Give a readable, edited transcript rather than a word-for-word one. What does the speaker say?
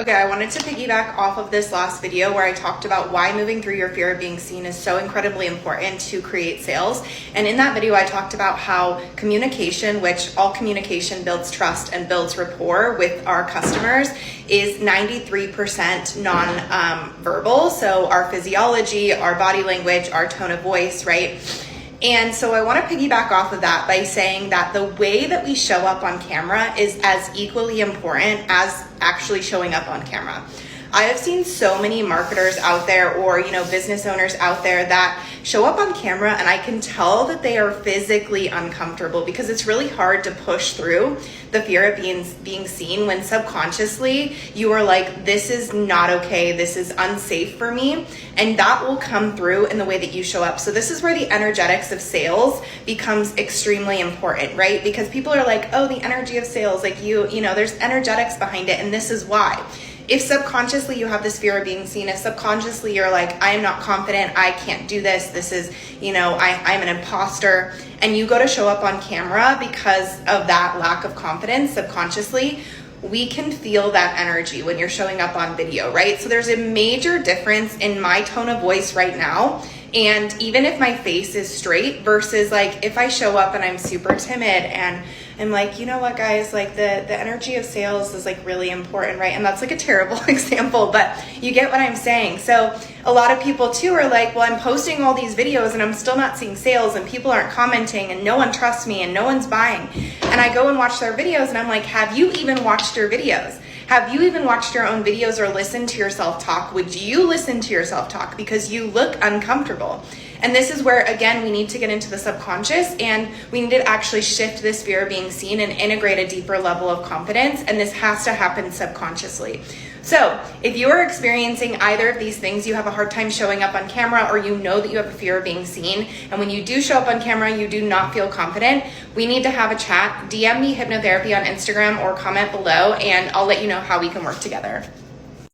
Okay, I wanted to piggyback off of this last video where I talked about why moving through your fear of being seen is so incredibly important to create sales. And in that video, I talked about how communication, which all communication builds trust and builds rapport with our customers, is 93% non-verbal. So our physiology, our body language, our tone of voice, right? And so I want to piggyback off of that by saying that the way that we show up on camera is as equally important as actually showing up on camera. I have seen so many marketers out there or, business owners out there that show up on camera and I can tell that they are physically uncomfortable because it's really hard to push through the fear of being seen when subconsciously you are like, this is not okay, this is unsafe for me. And that will come through in the way that you show up. So this is where the energetics of sales becomes extremely important, right? Because people are like, oh, the energy of sales, like there's energetics behind it. And this is why. If subconsciously you have this fear of being seen, if subconsciously you're like, I am not confident, I can't do this, this is, I'm an imposter, and you go to show up on camera because of that lack of confidence subconsciously, we can feel that energy when you're showing up on video, right? So there's a major difference in my tone of voice right now. And even if my face is straight versus like if I show up and I'm super timid and I'm like, you know what, guys, like the energy of sales is like really important, right? And that's like a terrible example, but you get what I'm saying. So a lot of people too are like, well, I'm posting all these videos and I'm still not seeing sales and people aren't commenting and no one trusts me and no one's buying. And I go and watch their videos and I'm like, have you even watched your videos? Have you even watched your own videos or listened to yourself talk? Would you listen to yourself talk? Because you look uncomfortable. And this is where, again, we need to get into the subconscious and we need to actually shift this fear of being seen and integrate a deeper level of confidence. And this has to happen subconsciously. So if you are experiencing either of these things, you have a hard time showing up on camera, or you know that you have a fear of being seen, and when you do show up on camera, you do not feel confident, we need to have a chat. DM me hypnotherapy on Instagram or comment below, and I'll let you know how we can work together.